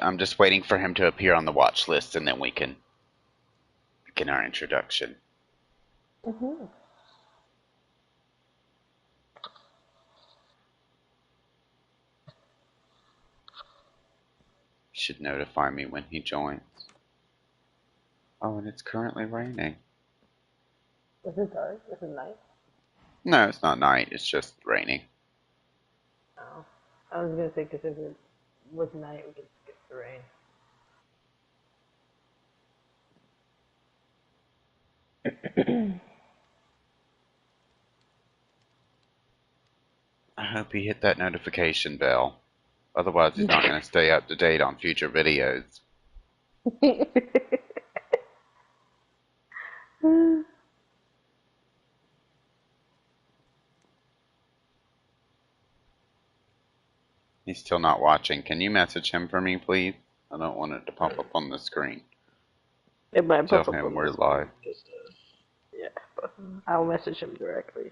I'm just waiting for him to appear on the watch list, and then we can begin our introduction. Mm-hmm. Should notify me when he joins. Oh, and it's currently raining. Is it dark? Is it night? No, it's not night. It's just raining. Oh. I was gonna say, because if it was night, we could skip the rain. I hope he hit that notification bell. Otherwise, he's not going to stay up to date on future videos. He's still not watching. Can you message him for me, please? I don't want it to pop up on the screen. It might Tell pop up him on we're the screen. live. Just, yeah, but I'll message him directly.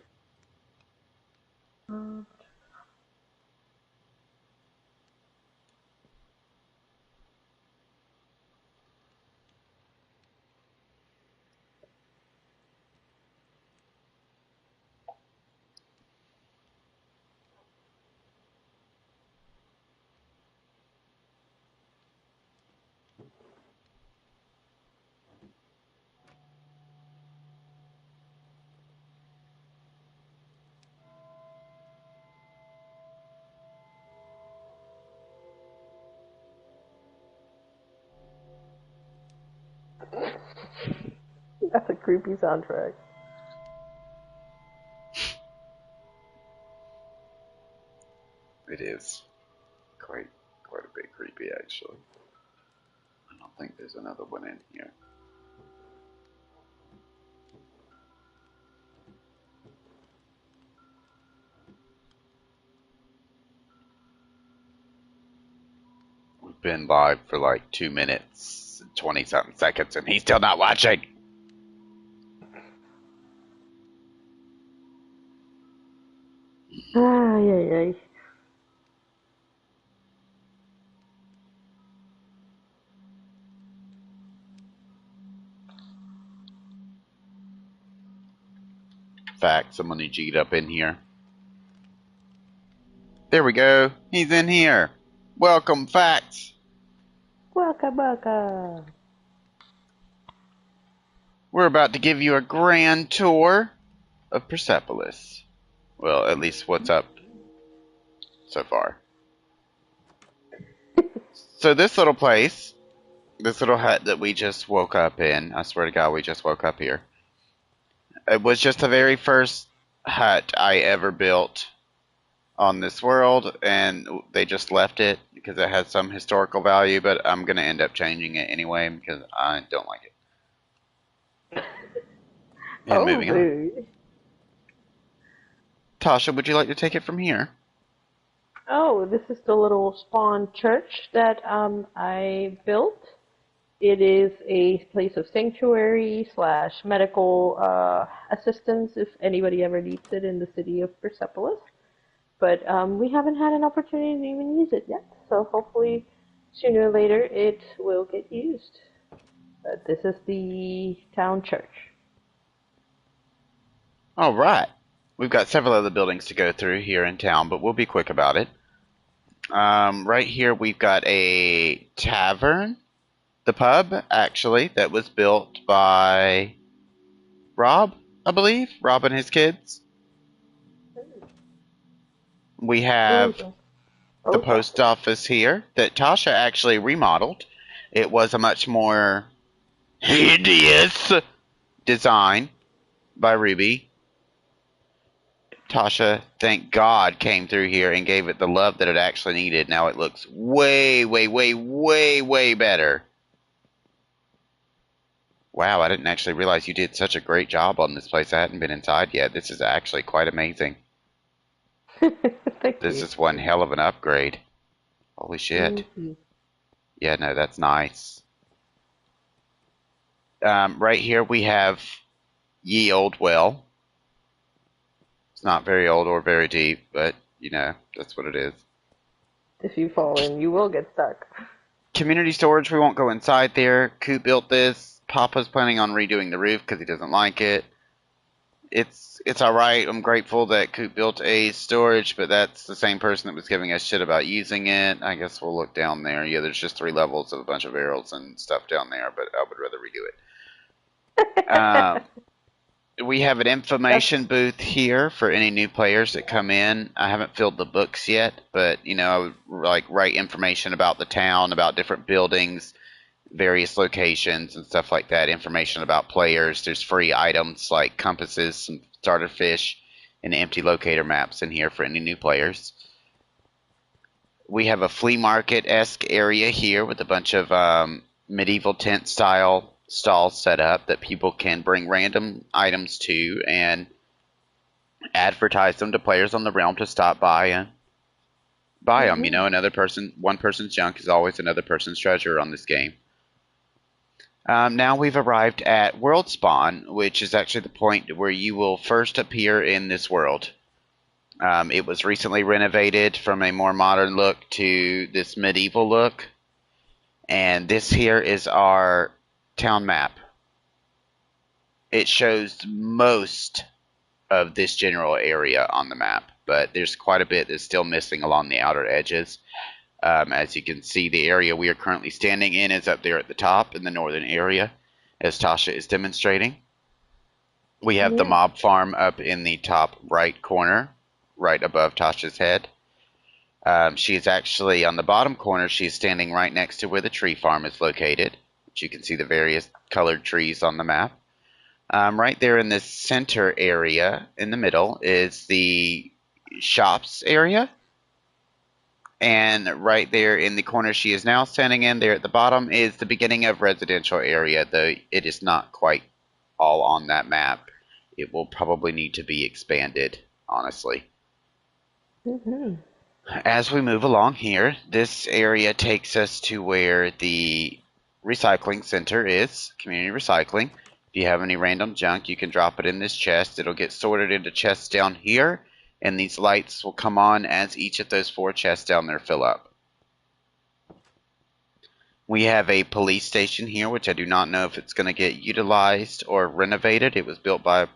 That's a creepy soundtrack. It is quite a bit creepy, actually. I don't think there's another one in here. We've been live for like 2 minutes, 20-something seconds, and he's still not watching. Ay, ay, ay. Factz, I'm gonna G it up in here. There we go. He's in here. Welcome, Factz. Waka baka. We're about to give you a grand tour of Persepolis. Well, at least what's up so far. So this little place, this little hut that we just woke up in, I swear to God, we just woke up here. It was just the very first hut I ever built on this world, and they just left it because it has some historical value, but I'm going to end up changing it anyway because I don't like it. And Oh, moving on. baby. Tasha, would you like to take it from here? Oh, this is the little spawn church that I built. It is a place of sanctuary slash medical assistance if anybody ever needs it in the city of Persepolis. But we haven't had an opportunity to even use it yet, so hopefully sooner or later it will get used. But this is the town church. All right. We've got several other buildings to go through here in town, but we'll be quick about it. Right here we've got a tavern, the pub, actually, that was built by Rob, I believe. Rob and his kids. We have the post office here that Tasha actually remodeled. It was a much more hideous design by Ruby. Tasha, thank God, came through here and gave it the love that it actually needed. Now it looks way, way, way, way, way better. Wow, I didn't actually realize you did such a great job on this place. I hadn't been inside yet. This is actually quite amazing. Thank This you. is one hell of an upgrade. Holy shit. Yeah, no, that's nice. Right here we have Ye Old Well. It's not very old or very deep, but, you know, that's what it is. If you fall in, you will get stuck. Community storage, we won't go inside there. Coop built this. Papa's planning on redoing the roof because he doesn't like it. It's all right. I'm grateful that Coop built a storage, but that's the same person that was giving us shit about using it. I guess we'll look down there. Yeah, there's just 3 levels of a bunch of barrels and stuff down there, but I would rather redo it. We have an That's information booth here for any new players that come in. I haven't filled the books yet, but I would like write information about the town, about different buildings, various locations and stuff like that. Information about players. There's free items like compasses, some starter fish, and empty locator maps in here for any new players. We have a flea market-esque area here with a bunch of medieval tent style stalls set up that people can bring random items to and advertise them to players on the realm to stop by and buy them. One person's junk is always another person's treasure on this game. Now we've arrived at World Spawn, which is actually the point where you will first appear in this world. It was recently renovated from a more modern look to this medieval look. And this here is our town map. It shows most of this general area on the map, but there's quite a bit that's still missing along the outer edges. As you can see, the area we are currently standing in is up there at the top in the northern area, as Tasha is demonstrating. We have the mob farm up in the top right corner, right above Tasha's head. She's actually on the bottom corner. She's standing right next to where the tree farm is located, which you can see the various colored trees on the map. Right there in the center area, in the middle, is the shops area. And right there in the corner she is now standing in, there at the bottom, is the beginning of residential area, though it is not quite all on that map. It will probably need to be expanded, honestly. As we move along here, this area takes us to where the recycling center is, community recycling. If you have any random junk, you can drop it in this chest. It'll get sorted into chests down here, and these lights will come on as each of those 4 chests down there fill up. We have a police station here, which I do not know if it's going to get utilized or renovated. It was built by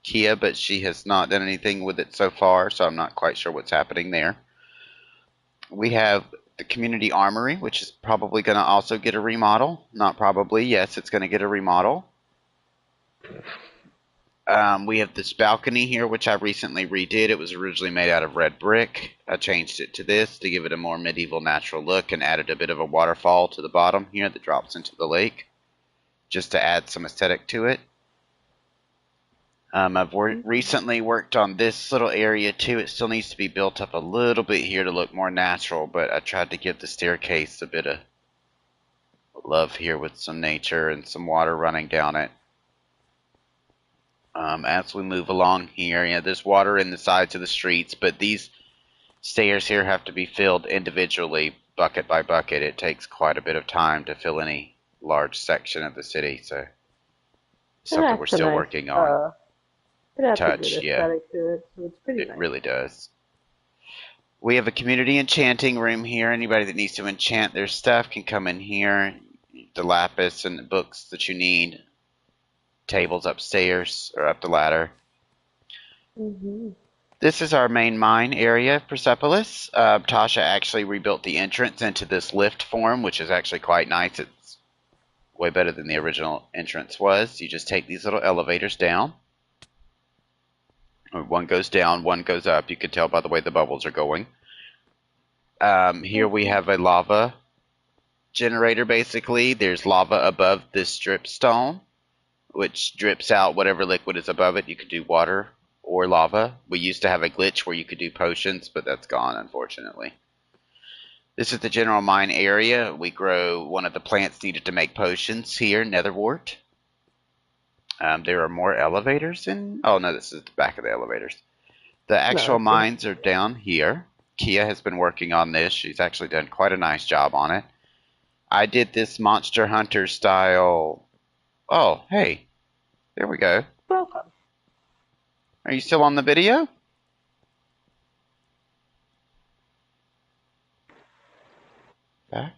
Kia, but she has not done anything with it so far, so I'm not quite sure what's happening there. We have the community armory, which is probably going to also get a remodel. Not probably, yes, it's going to get a remodel. We have this balcony here, which I recently redid. It was originally made out of red brick. I changed it to this to give it a more medieval natural look and added a bit of a waterfall to the bottom here that drops into the lake, just to add some aesthetic to it. I've recently worked on this little area too. It still needs to be built up a little bit here to look more natural, but I tried to give the staircase a bit of love here with some nature and some water running down it. As we move along here, there's water in the sides of the streets, but these stairs here have to be filled individually, bucket by bucket. It takes quite a bit of time to fill any large section of the city, so something we're still working on. It has Touch, a good yeah. aesthetic to it, so it's pretty nice. It really does. We have a community enchanting room here. Anybody that needs to enchant their stuff can come in here. The lapis and the books that you need. Tables upstairs or up the ladder. This is our main mine area, Persepolis. Tasha actually rebuilt the entrance into this lift form, which is actually quite nice. It's way better than the original entrance was. You just take these little elevators down. One goes down, one goes up. You can tell by the way the bubbles are going. Here we have a lava generator, basically. There's lava above this drip stone, which drips out whatever liquid is above it. You could do water or lava. We used to have a glitch where you could do potions, but that's gone, unfortunately. This is the general mine area. We grow one of the plants needed to make potions here, netherwort. There are more elevators in... Oh, no, this is the back of the elevators. The actual mines are down here. Kia has been working on this. She's actually done quite a nice job on it. I did this Monster Hunter style... Oh, hey. There we go. Welcome. Are you still on the video? Factz?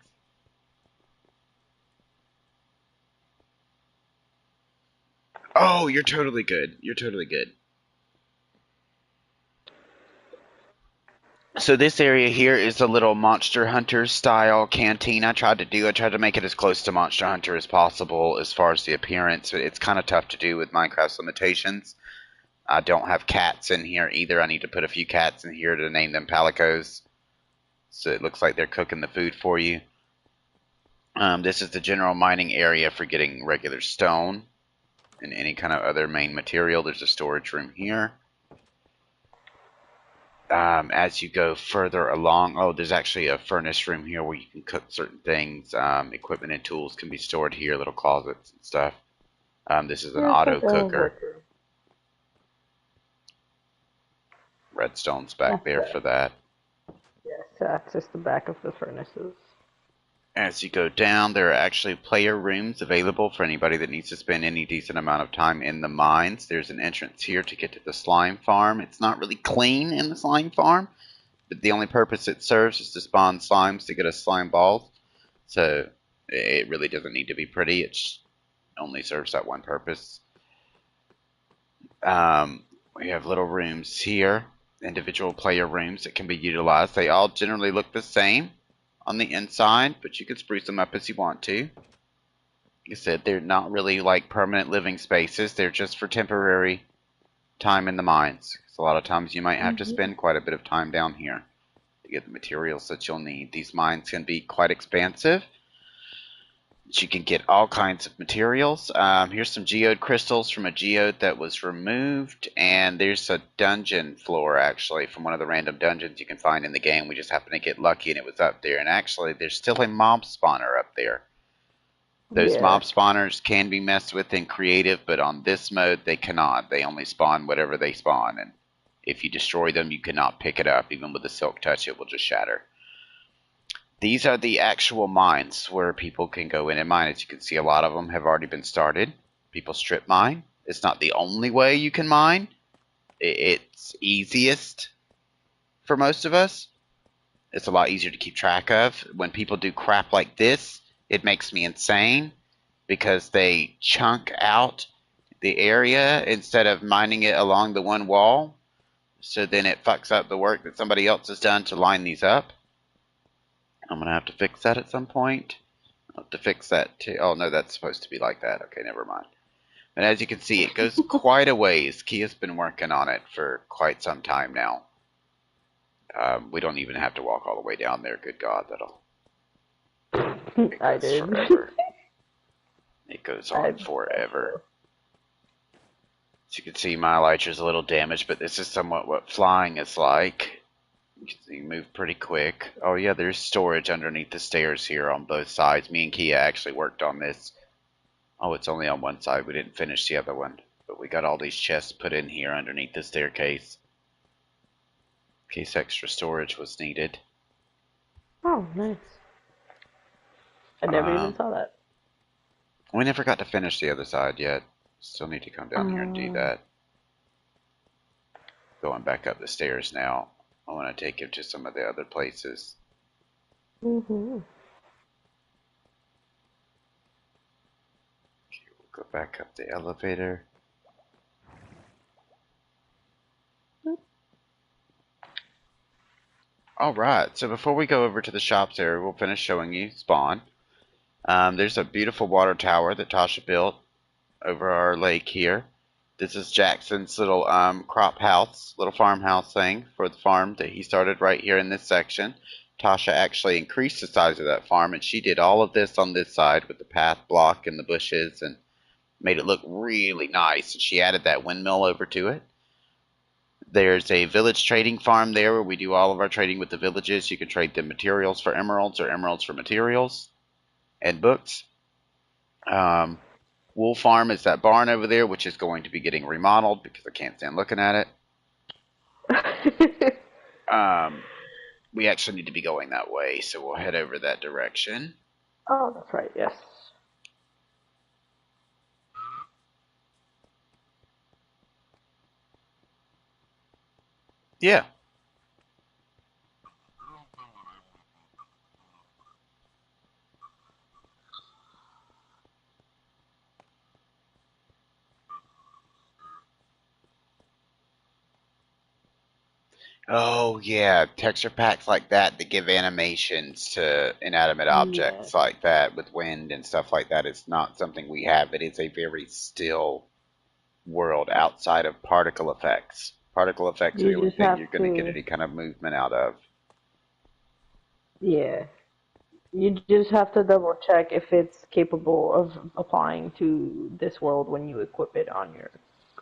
Oh, you're totally good. You're totally good. So this area here is a little Monster Hunter style canteen I tried to do. I tried to make it as close to Monster Hunter as possible as far as the appearance. It's kind of tough to do with Minecraft's limitations. I don't have cats in here either. I need to put a few cats in here to name them Palicos. So it looks like they're cooking the food for you. This is the general mining area for getting regular stone and any kind of other main material. There's a storage room here. As you go further along, oh, there's actually a furnace room here where you can cook certain things. Equipment and tools can be stored here, little closets and stuff. This is an Yeah, it's auto like a cooker. worker. Redstone's back there Okay. for that. Yes, to access the back of the furnaces. As you go down, there are actually player rooms available for anybody that needs to spend any decent amount of time in the mines. There's an entrance here to get to the slime farm. It's not really clean in the slime farm, but the only purpose it serves is to spawn slimes to get us slime balls. So it really doesn't need to be pretty. It only serves that one purpose. We have little rooms here, individual player rooms that can be utilized. They all generally look the same on the inside, but you can spruce them up as you want to. Like I said, they're not really like permanent living spaces. They're just for temporary time in the mines. 'Cause a lot of times you might have to spend quite a bit of time down here to get the materials that you'll need. These mines can be quite expansive. You can get all kinds of materials. Here's some geode crystals from a geode that was removed, and there's a dungeon floor actually from one of the random dungeons you can find in the game. We just happened to get lucky and it was up there, and actually there's still a mob spawner up there. Those Yeah. mob spawners can be messed with in creative, but on this mode they cannot. They only spawn whatever they spawn, and if you destroy them you cannot pick it up. Even with the silk touch it will just shatter. These are the actual mines where people can go in and mine. As you can see, a lot of them have already been started. People strip mine. It's not the only way you can mine. It's easiest for most of us. It's a lot easier to keep track of. When people do crap like this, it makes me insane because they chunk out the area instead of mining it along the one wall. So then it fucks up the work that somebody else has done to line these up. I'm going to have to fix that at some point. I'll have to fix that too. Oh, no, that's supposed to be like that. Okay, never mind. And as you can see, it goes quite a ways. Kia's been working on it for quite some time now. We don't even have to walk all the way down there. Good God, it I goes did. forever. It goes I on forever. As you can see, my elytra's a little damaged, but this is somewhat what flying is like. You can see move pretty quick. Oh yeah, there's storage underneath the stairs here on both sides. Me and Kia actually worked on this. Oh, it's only on one side. We didn't finish the other one. But we got all these chests put in here underneath the staircase. In case extra storage was needed. Oh, nice. I never even Um, saw that. we never got to finish the other side yet. Still need to come down here and do that. Going back up the stairs now. I want to take him to some of the other places. Mhm. Okay, we'll go back up the elevator. Alright, so before we go over to the shops area, we'll finish showing you spawn. There's a beautiful water tower that Tasha built over our lake here. This is Jackson's little crop house, little farmhouse thing for the farm that he started right here in this section. Tasha actually increased the size of that farm, and she did all of this on this side with the path block and the bushes and made it look really nice. And she added that windmill over to it. There's a village trading farm there where we do all of our trading with the villages. You can trade them materials for emeralds or emeralds for materials and books. Wool farm is that barn over there, which is going to be getting remodeled because I can't stand looking at it. We actually need to be going that way, so we'll head over that direction. Oh, that's right. Yes. Yeah. Oh yeah, texture packs like that give animations to inanimate Yeah. objects like that with wind and stuff like that. It's not something we have. It is a very still world outside of particle effects. Particle effects are You the only just thing have you're going to get to, any kind of movement out of. yeah. You just have to double check if it's capable of applying to this world when you equip it on your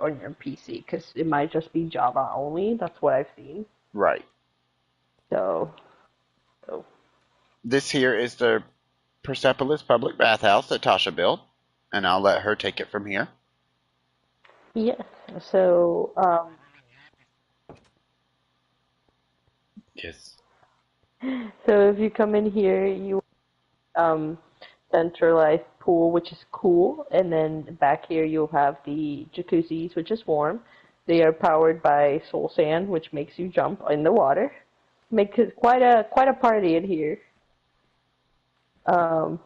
PC, because it might just be Java only. That's what I've seen. Right. So, so This here is the Persepolis public bathhouse that Tasha built, and I'll let her take it from here. yes. So, Yes. so if you come in here, you um centralized pool, which is cool, and then back here you'll have the jacuzzis, which is warm. They are powered by soul sand, which makes you jump in the water. Makes it quite a party in here. Um,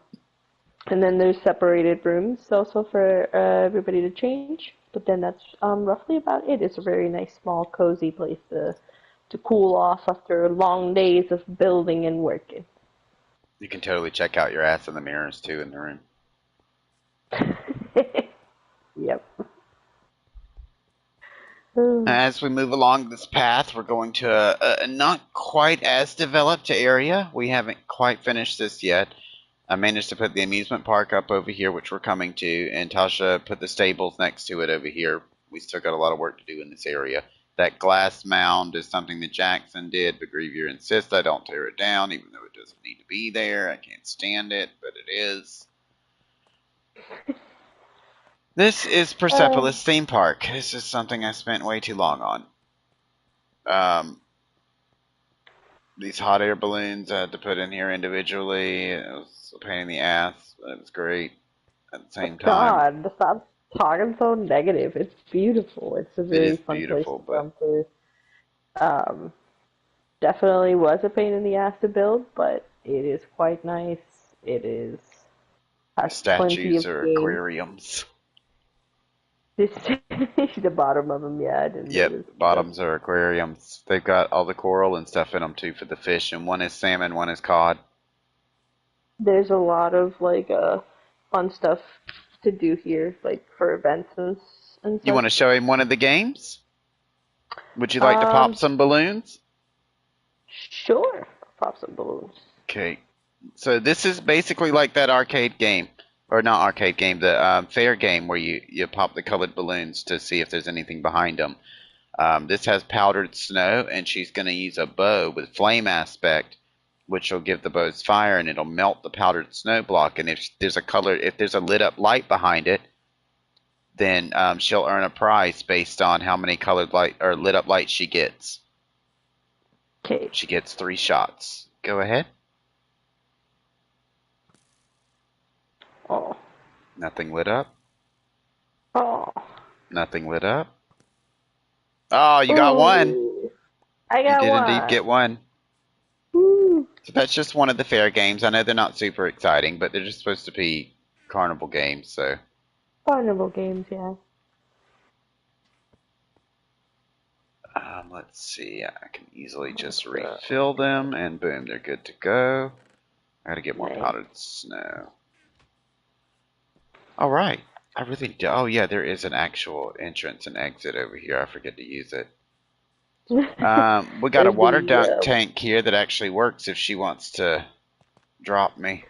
and then there's separated rooms also for everybody to change. But then that's roughly about it. It's a very nice, small, cozy place to cool off after long days of building and working. You can totally check out your ass in the mirrors too in the room. Yep. As we move along this path, we're going to a not quite as developed area. We haven't quite finished this yet. I managed to put the amusement park up over here, which we're coming to, and Tasha put the stables next to it over here. We still got a lot of work to do in this area. That glass mound is something that Jackson did, but Grievier insists I don't tear it down, even though it doesn't need to be there. I can't stand it, but it is. This is uh, Persepolis Theme Park. This is something I spent way too long on. Um, these hot air balloons I had to put in here individually. It was a pain in the ass, but it was great at the same time. God, stop talking so negative. It's beautiful. It's a It very is fun place beautiful, to but come to. Um, Definitely was a pain in the ass to build, but it is quite nice. It is the has plenty statues of are games. aquariums. This the bottom of them, yeah, I didn't Yep, notice. But bottoms are aquariums. They've got all the coral and stuff in them too for the fish, and one is salmon, one is cod. there's a lot of like fun stuff to do here, like for events and You want to such. show him one of the games? Would you like to pop Um, some balloons? sure. Pop some balloons. Okay. So this is basically like that arcade game, or not arcade game, the fair game where you pop the colored balloons to see if there's anything behind them. This has powdered snow, and she's going to use a bow with flame aspect, which will give the bows fire, and it'll melt the powdered snow block. And if there's a lit up light behind it, then she'll earn a prize based on how many colored light or lit up lights she gets. Okay. She gets 3 shots. Go ahead. Oh. Nothing lit up. Oh. Nothing lit up. Oh, you got one. Ooh. I You got did indeed one. get one. Woo. So that's just one of the fair games. I know they're not super exciting, but they're just supposed to be carnival games. So Carnival games, yeah. let's see. I can easily just Uh, refill them, and boom, they're good to go. I gotta get more nice. powdered snow. All right. I really do. Oh yeah, there is an actual entrance and exit over here. I forget to use it. We got a There's water the dunk tank here that actually works if she wants to drop me.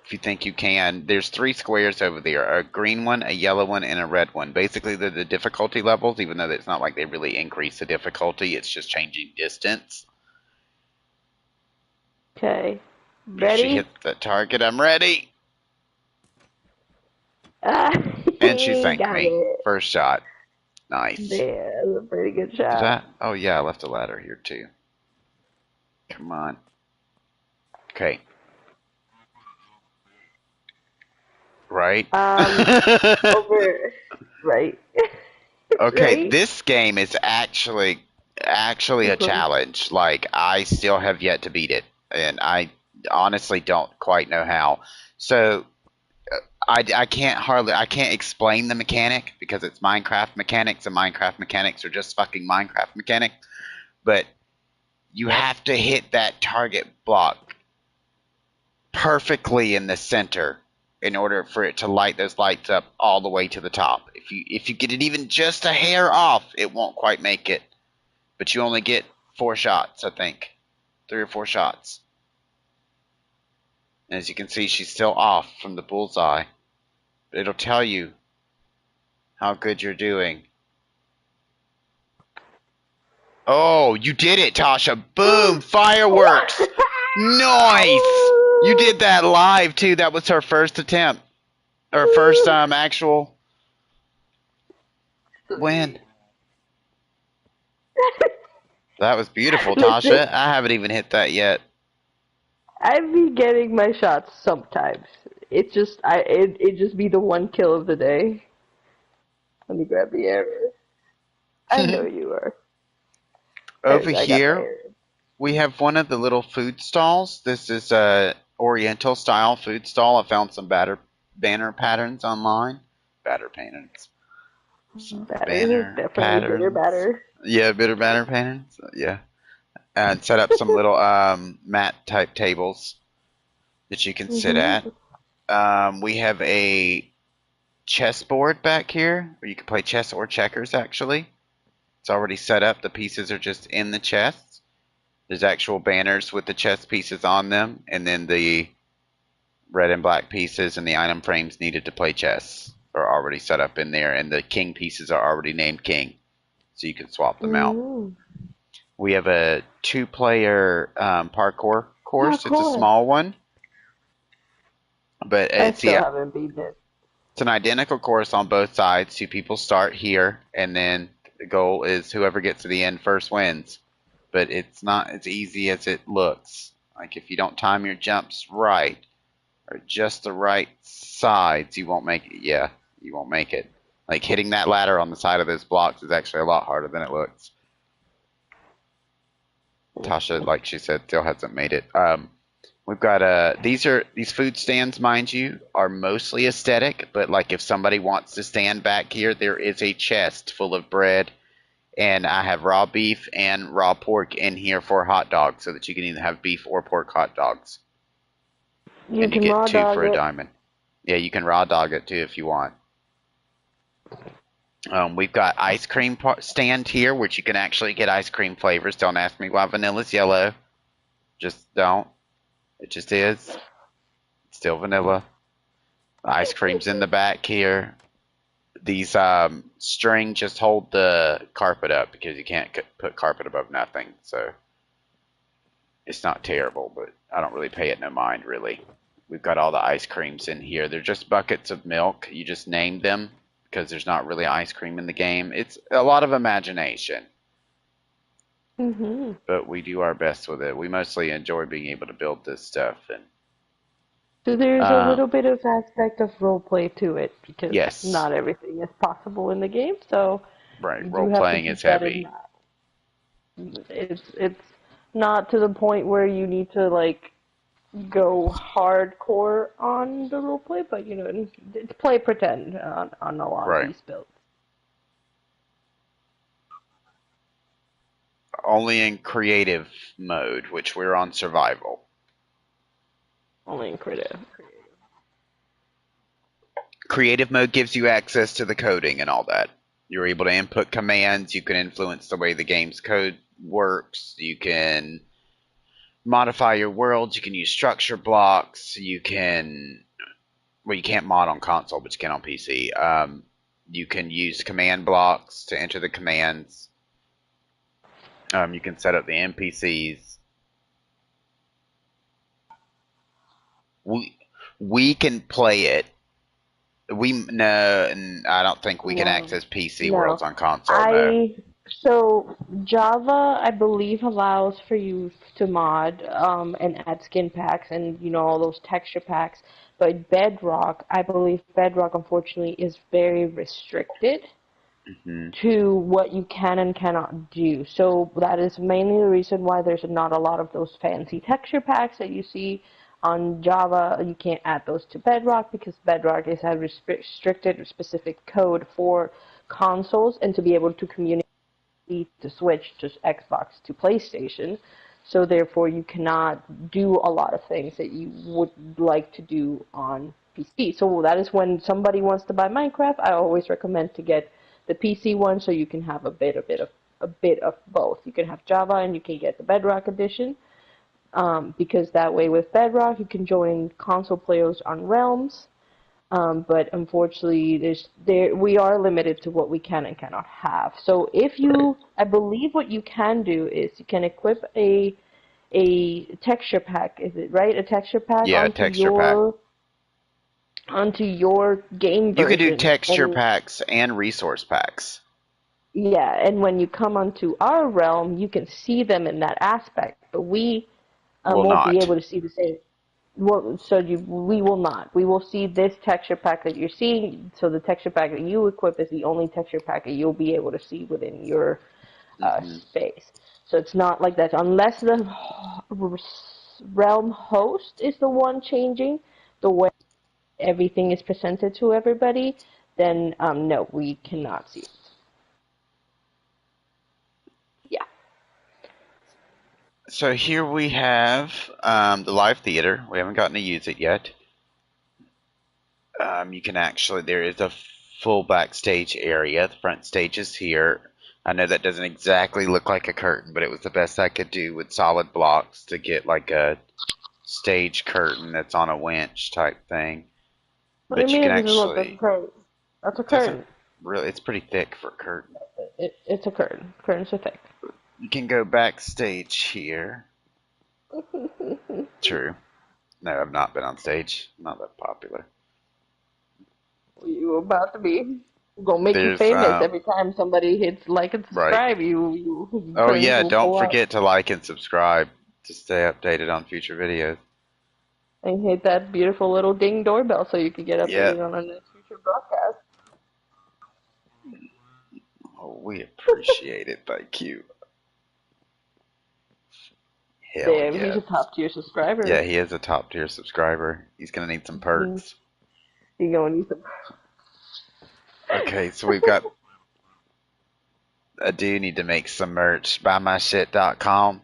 If you think you can. There's 3 squares over there. A green one, a yellow one, and a red one. Basically, they're the difficulty levels, even though it's not like they really increase the difficulty. It's just changing distance. okay. If she Ready? hits the target, I'm ready. Ah, And she thanked got me. it. First shot. Nice. There, that's a pretty good Did shot. I? Oh, yeah, I left a ladder here, too. Come on. Okay. Right? Um, over, right, Okay, right. this game is actually a This one. challenge. Like I still have yet to beat it, and I honestly don't quite know how. So I can't explain the mechanic because it's Minecraft mechanics, and Minecraft mechanics are just fucking Minecraft mechanics. but you have to hit that target block perfectly in the center in order for it to light those lights up all the way to the top. If you get it even just a hair off, it won't quite make it. But you only get 4 shots, I think. 3 or 4 shots. And as you can see, she's still off from the bullseye. But it'll tell you how good you're doing. Oh, you did it, Tasha. Boom! Fireworks! Nice! You did that live, too. That was her first attempt. Her first actual win. That was beautiful, Tasha. I haven't even hit that yet. I be getting my shots sometimes. It just be the one kill of the day. Let me grab the arrow. I know you are. Over I got my here, arrow. we have one of the little food stalls. This is a Oriental style food stall. I found some banner patterns online. Batter patterns. Some Batter, banner definitely bitter patterns. batter. Yeah, bitter banner patterns. Yeah. And set up some little mat type tables that you can sit at. We have a chessboard back here where you can play chess or checkers actually. It's already set up. The pieces are just in the chest. There's actual banners with the chess pieces on them, and then the red and black pieces and the item frames needed to play chess are already set up in there, and the king pieces are already named king, so you can swap them out. We have a 2-player parkour course. It's a small one, but I still haven't beaten it. it's an identical course on both sides. 2 people start here, and then the goal is whoever gets to the end first wins. But it's not as easy as it looks. Like if you don't time your jumps right, or just the right sides, you won't make it. Yeah, you won't make it. Like hitting that ladder on the side of those blocks is actually a lot harder than it looks. Tasha, like she said, still hasn't made it. We've got these food stands, mind you, are mostly aesthetic, but like if somebody wants to stand back here, there is a chest full of bread, and I have raw beef and raw pork in here for hot dogs, so that you can either have beef or pork hot dogs. You And you can get raw 2 dog for a it. diamond. Yeah, you can raw dog it too if you want. We've got ice cream stand here, which you can actually get ice cream flavors. Don't ask me why vanilla's yellow. Just don't. It just is. It's still vanilla. The ice cream's in the back here. These string just hold the carpet up because you can't put carpet above nothing. So it's not terrible, but I don't really pay it no mind, really. We've got all the ice creams in here. They're just buckets of milk. You just name them because there's not really ice cream in the game. It's a lot of imagination. But we do our best with it. We mostly enjoy being able to build this stuff. And So there's a little bit of aspect of roleplay to it because yes, not everything is possible in the game. So right, you do role have to playing keep is that in heavy. mind. It's not to the point where you need to like go hardcore on the roleplay, but you know it's play pretend on a lot of these builds. Only in creative mode, which we're on survival. Only in creative. Creative mode gives you access to the coding and all that. You're able to input commands. You can influence the way the game's code works. You can modify your worlds. You can use structure blocks. You can, well, you can't mod on console, but you can on PC. You can use command blocks to enter the commands. You can set up the NPCs. We can play it. I don't think we can access PC worlds on console. So Java, I believe, allows for you to mod and add skin packs and you know all those texture packs. But Bedrock, I believe Bedrock, unfortunately, is very restricted to what you can and cannot do. So that is mainly the reason why there's not a lot of those fancy texture packs that you see on Java. You can't add those to Bedrock because Bedrock is a restricted specific code for consoles and to be able to communicate to Switch to Xbox to PlayStation. So therefore, you cannot do a lot of things that you would like to do on PC. So that is when somebody wants to buy Minecraft, I always recommend to get the PC one so you can have a bit of both. You can have Java and you can get the Bedrock edition. Because that way with Bedrock you can join console players on Realms, but unfortunately we are limited to what we can and cannot have. So if you, I believe what you can do is you can equip a texture pack, is it right? A texture pack Yeah, texture pack. Onto your game You can do version, texture and packs and resource packs. yeah, and when you come onto our realm, you can see them in that aspect, but we Will won't be not. able to see the same. Well, we will not. We will see this texture pack that you're seeing. So the texture pack that you equip is the only texture pack that you'll be able to see within your Hmm. space. So it's not like that unless the realm host is the one changing the way everything is presented to everybody. Then no, we cannot see it. Yeah. So here we have the live theater. We haven't gotten to use it yet. You can actually, there is a full backstage area. The front stage is here. I know that doesn't exactly look like a curtain, but it was the best I could do with solid blocks to get like a stage curtain that's on a winch type thing. What do you But you mean can it doesn't look like a actually, curtain? That's a doesn't curtain. really, it's pretty thick for a curtain. It's a curtain. Curtains are thick. You can go backstage here. True. No, I've not been on stage. Not that popular. You about to be. Gonna make you There's famous every time somebody hits like and right. subscribe. You Oh curtains yeah, will don't pull out forget to like and subscribe to stay updated on future videos. and hit that beautiful little ding doorbell so you can get Yep. updated on our next future broadcast. Oh, we appreciate it. Thank you. Hell Damn, he's yes. a top tier Yeah, subscriber. he is a top tier subscriber. He's gonna need some perks. You gonna need some. Okay, so we've got. I do need to make some merch. Buymyshit.com.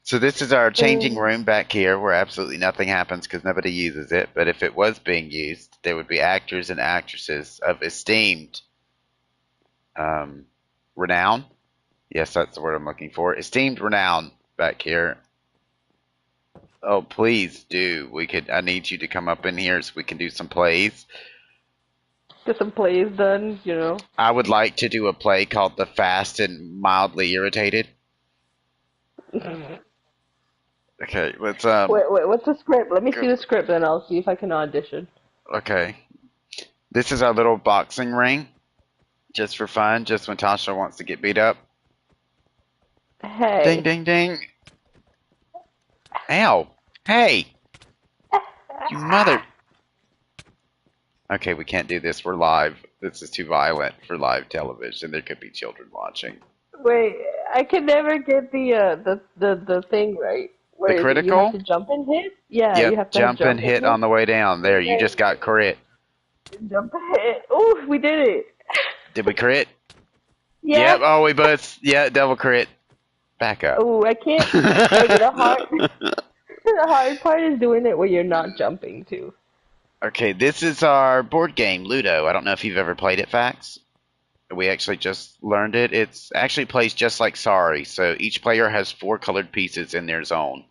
So this is our changing room back here where absolutely nothing happens because nobody uses it. But if it was being used, there would be actors and actresses of esteemed um, renown. Yes, that's the word I'm looking for. Esteemed renown back here. Oh, please do. We could. I need you to come up in here so we can do some plays. Get some plays done, you know. I would like to do a play called The Fast and Mildly Irritated. Okay, let's Wait, what's the script? Let me go. see the script, and I'll see if I can audition. Okay. This is our little boxing ring. Just for fun, just when Tasha wants to get beat up. Ding Hey. ding ding. Ow. Hey, you mother. Okay, we can't do this. We're live. This is too violent for live television. There could be children watching. Wait, I can never get the thing right. The Where is it? You have critical? to jump and hit? Yeah, you Yep, have to have jump and jump and hit hit. on the way down. There, you just got crit. Jump and hit. Oh, we did it. Did we crit? Yeah. Yep, oh, we both, yeah, double crit. Back up. Oh, I can't. Like the hard, the hard part is doing it where you're not jumping too. Okay, this is our board game, Ludo. I don't know if you've ever played it, Facts. We actually just learned it. It's actually plays just like Sorry. So each player has 4 colored pieces in their zone.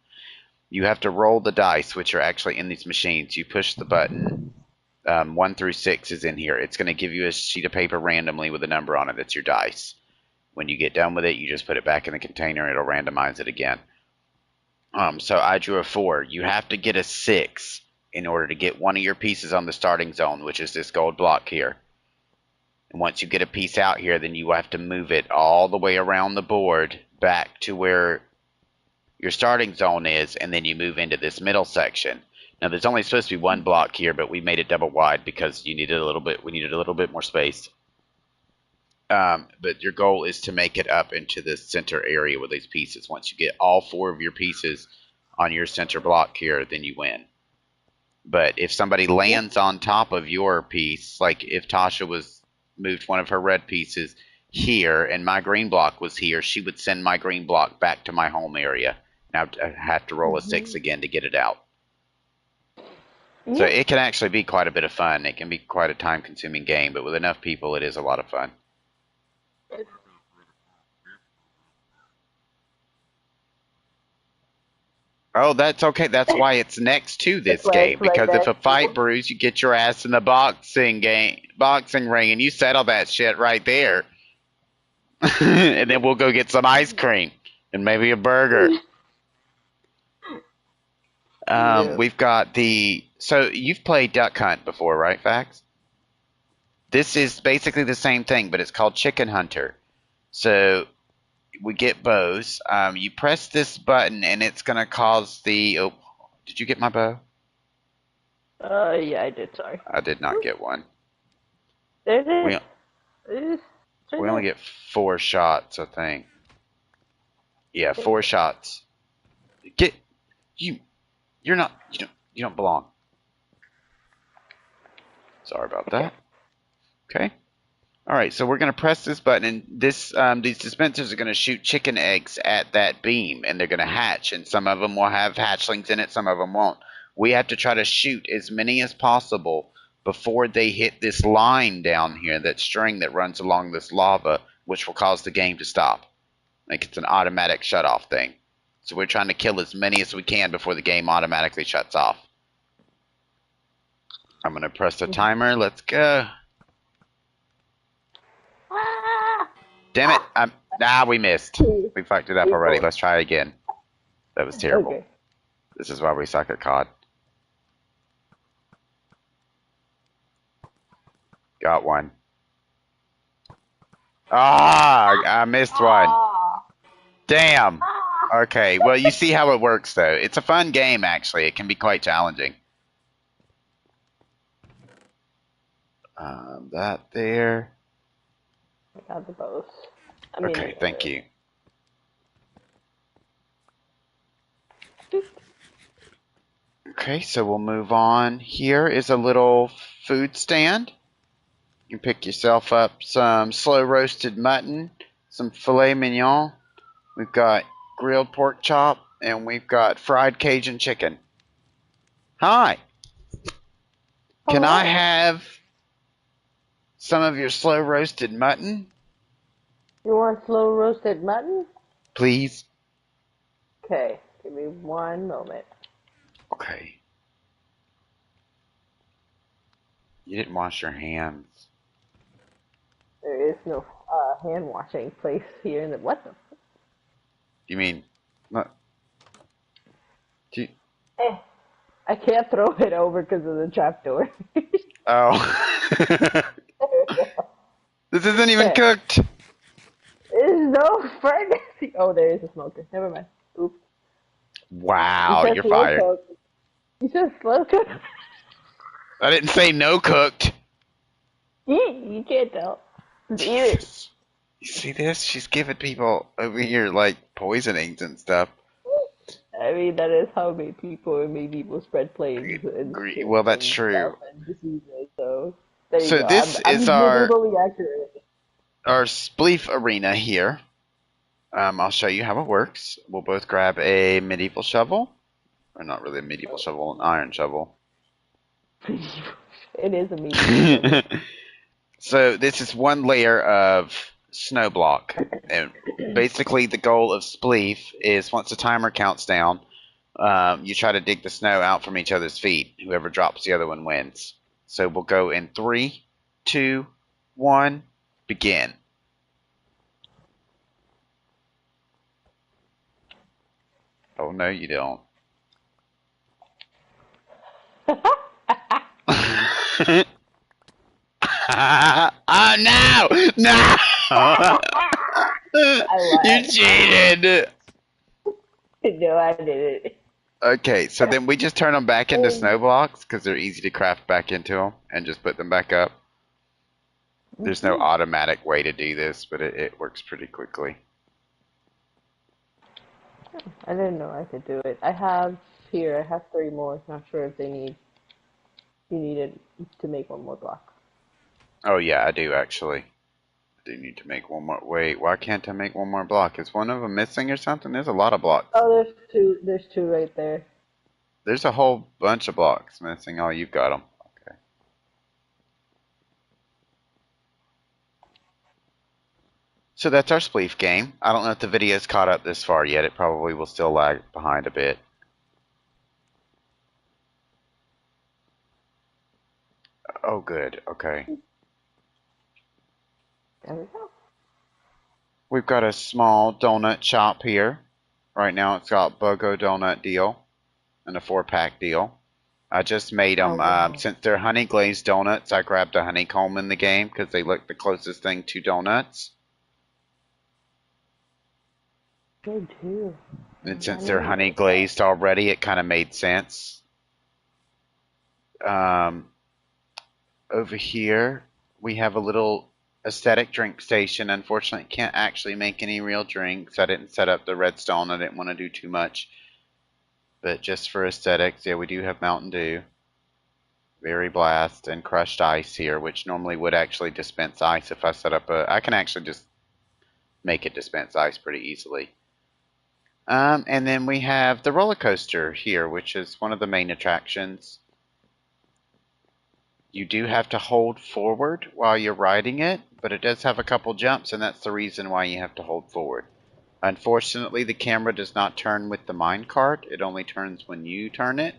You have to roll the dice, which are actually in these machines. You push the button. 1 through 6 is in here. It's going to give you a sheet of paper randomly with a number on it. That's your dice. When you get done with it, you just put it back in the container. It'll randomize it again. So I drew a 4. You have to get a 6 in order to get one of your pieces on the starting zone, which is this gold block here. And once you get a piece out here, then you have to move it all the way around the board back to where your starting zone is, and then you move into this middle section. Now, there's only supposed to be one block here, but we made it double wide because you needed a little bit. We needed a little bit more space. But your goal is to make it up into the center area with these pieces. Once you get all 4 of your pieces on your center block here, then you win. But if somebody Yeah. lands on top of your piece, like if Tasha was moved one of her red pieces here and my green block was here, she would send my green block back to my home area. Now I have to roll a six Hmm. again to get it out. So Yeah. it can actually be quite a bit of fun. It can be quite a time consuming game, but with enough people, it is a lot of fun. Oh, that's okay. That's why it's next to That's this why game. it's right Because if a next. fight brews, you get your ass in the boxing ring, and you settle that shit right there. And then we'll go get some ice cream and maybe a burger. Yeah. We've got the. So you've played Duck Hunt before, right, Fax? This is basically the same thing, but it's called Chicken Hunter. So we get bows. You press this button, and it's gonna cause the. Oh, did you get my bow? Yeah, I did. Sorry. I did not get one. There it is. We It is. It's right we only there. get 4 shots, I think. Yeah, 4 shots. Get you. You're not. You don't belong. Sorry about Okay. that. Okay. All right. So we're gonna press this button, and these dispensers are gonna shoot chicken eggs at that beam, and they're gonna hatch. And some of them will have hatchlings in it. Some of them won't. We have to try to shoot as many as possible before they hit this line down here, that string that runs along this lava, which will cause the game to stop. Like it's an automatic shut off thing. So we're trying to kill as many as we can before the game automatically shuts off. I'm gonna press the timer. Let's go. Ah! Damn it! We missed. We fucked it up already. People. Let's try again. That was terrible. Okay. This is why we suck at COD. Got one. I missed one. Ah. Damn. Ah. Okay. Well, you see how it works, though. It's a fun game, actually. It can be quite challenging. That there. I got the both. I mean, Okay. Thank you. Okay, so we'll move on. Here is a little food stand. You can pick yourself up some slow roasted mutton, some filet mignon. We've got grilled pork chop, and we've got fried Cajun chicken. Hi, can I hello. have some of your slow roasted mutton, You want slow roasted mutton? please? Okay. Give me one moment. Okay. You didn't wash your hands. There is no hand washing place here in the what the. You mean, what? Do you, Eh. I can't throw it over because of the trapdoor. oh. This isn't even Okay. cooked. There's no furnace. Oh, there is a smoker. Never mind. Oops. You Wow, said you're slow fired. cook. You said slow cook. I didn't say no cooked. You can't tell. Just eat it. Jesus. You see this? She's giving people over here like poisonings and stuff. I mean, that is how many people spread plagues and shit Well, that's and stuff true. and diseases. So there you So go. I'm this I'm is just medievally accurate. our spleef arena here. I'll show you how it works. We'll both grab a medieval shovel, or not really a medieval shovel, an iron shovel. It is a medieval shovel. So this is one layer of snow block, and basically the goal of spleef is once the timer counts down, you try to dig the snow out from each other's feet. Whoever drops the other one wins. So we'll go in 3, 2, 1, begin. Oh no, you don't. Oh no! No! I You lied. cheated! No, I didn't. Okay, so then we just turn them back into snow blocks because they're easy to craft back into them and just put them back up. There's no automatic way to do this, but it works pretty quickly. I didn't know I could do it. I have here. I have three more. Not sure if they need. You needed to make one more block. Oh yeah, I do actually. I do need to make one more. Wait, why can't I make one more block? Is one of them missing or something? There's a lot of blocks. Oh, there's two. There's two right there. There's a whole bunch of blocks missing. Oh, you've got them. Okay. So that's our spleef game. I don't know if the video's caught up this far yet. It probably will still lag behind a bit. Oh, good. Okay. There we go. We've got a small donut shop here. Right now it's got BOGO donut deal and a 4-pack deal. I just made them, Oh, wow. since they're honey glazed donuts, I grabbed a honeycomb in the game because they look the closest thing to donuts. Good too. And since they're honey glazed already, it kind of made sense. Over here, we have a little aesthetic drink station. Unfortunately, can't actually make any real drinks. I didn't set up the redstone. I didn't want to do too much. But just for aesthetics, yeah, we do have Mountain Dew, Berry Blast, and Crushed Ice here, which normally would actually dispense ice if I set up a... I can actually just make it dispense ice pretty easily. And then we have the roller coaster here, which is one of the main attractions. You do have to hold forward while you're riding it, but it does have a couple jumps, and that's the reason why you have to hold forward. Unfortunately, the camera does not turn with the minecart. It only turns when you turn it.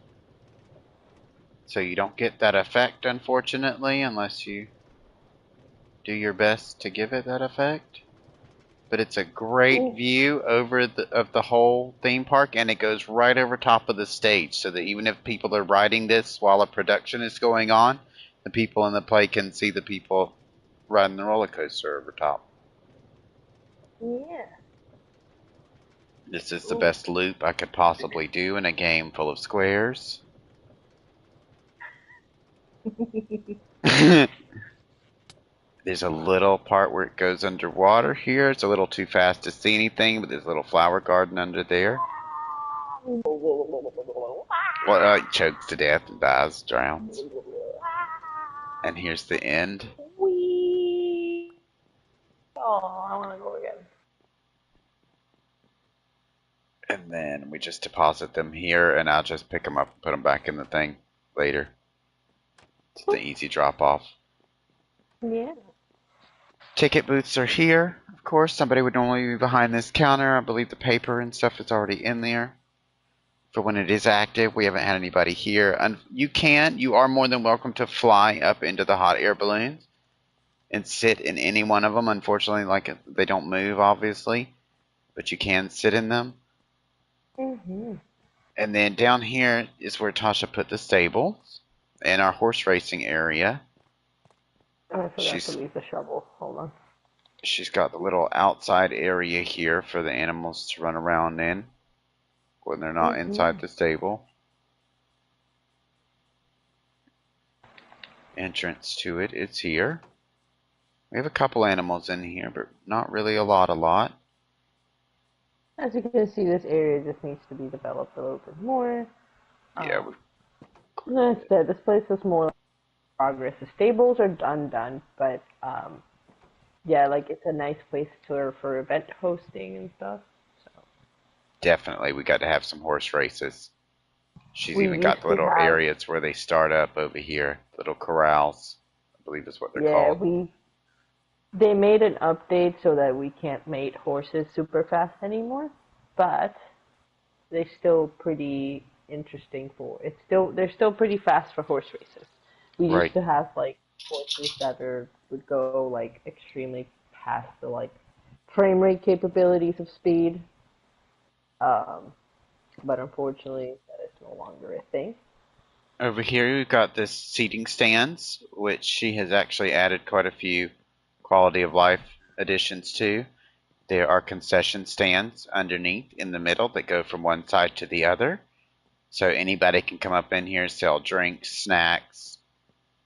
So you don't get that effect, unfortunately, unless you do your best to give it that effect. But it's a great view over of the whole theme park, and it goes right over top of the stage, so that even if people are riding this while a production is going on, the people in the play can see the people riding the roller coaster over top. Yeah. This is the best loop I could possibly do in a game full of squares. There's a little part where it goes underwater here. It's a little too fast to see anything, but there's a little flower garden under there. Well, it chokes to death and dies, drowns. And here's the end. Whee! Oh, I want to go again. And then we just deposit them here, and I'll just pick them up and put them back in the thing later. It's the easy drop off. Yeah. Ticket booths are here. Of course, somebody would normally be behind this counter. I believe the paper and stuff is already in there. For when it is active, we haven't had anybody here. And you are more than welcome to fly up into the hot air balloons and sit in any one of them. Unfortunately, like they don't move, obviously, but you can sit in them. Mm-hmm. And then down here is where Tasha put the stables and our horse racing area. Oh, I forgot to leave the shovel. Hold on. She's got the little outside area here for the animals to run around in when they're not inside the stable. Entrance to it is here. We have a couple animals in here, but not really a lot. As you can see, this area just needs to be developed a little bit more. Yeah. Like I said, this place is more like progress. The stables are done, but yeah, like it's a nice place for event hosting and stuff. So Definitely, we got to have some horse races. She's we even got the used to little have, areas where they start up over here, little corrals, I believe is what they're yeah, called. they made an update so that we can't mate horses super fast anymore, but they're still pretty interesting they're still pretty fast for horse races. We Right. used to have like horses that would go like extremely past the like frame rate capabilities of speed. But unfortunately that is no longer a thing. Over here we've got this seating stands, which she has actually added quite a few quality of life additions to. There are concession stands underneath in the middle that go from one side to the other. So anybody can come up in here, sell drinks, snacks.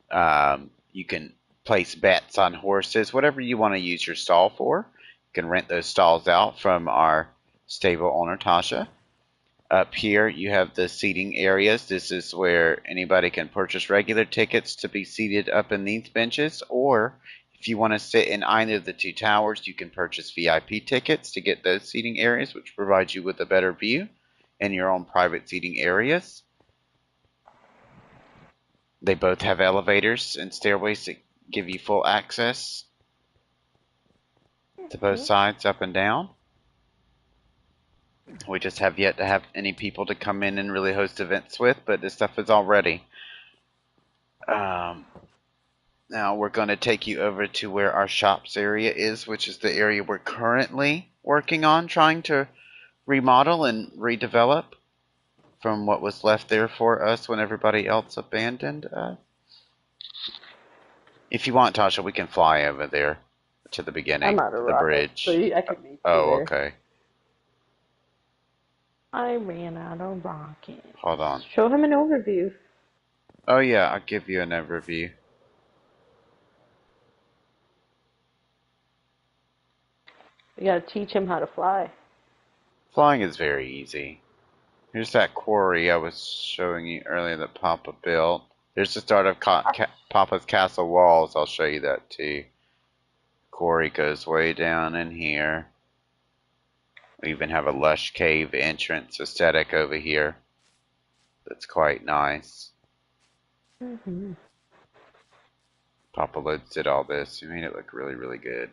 You can place bets on horses, whatever you want to use your stall for. You can rent those stalls out from our stable owner, Tasha. Up here, you have the seating areas. This is where anybody can purchase regular tickets to be seated up in these benches, or if you want to sit in either of the two towers, you can purchase VIP tickets to get those seating areas, which provides you with a better view and your own private seating areas. They both have elevators and stairways that give you full access to both sides, up and down. We just have yet to have any people to come in and really host events with, but this stuff is all ready. Now we're going to take you over to where our shops area is, which is the area we're currently working on trying to remodel and redevelop from what was left there for us when everybody else abandoned us. If you want, Tasha, we can fly over there to the beginning, I'm out to of the rockets, so bridge. I can meet you Oh, there. okay. I ran out of rockets. Hold on. Show him an overview. Oh yeah, I'll give you an overview. You gotta teach him how to fly. Flying is very easy. Here's that quarry I was showing you earlier that Papa built. Here's the start of Papa's castle walls. I'll show you that too. Quarry goes way down in here. We even have a lush cave entrance aesthetic over here. That's quite nice. Mm-hmm. Papa Loads did all this. He made it look really, really good.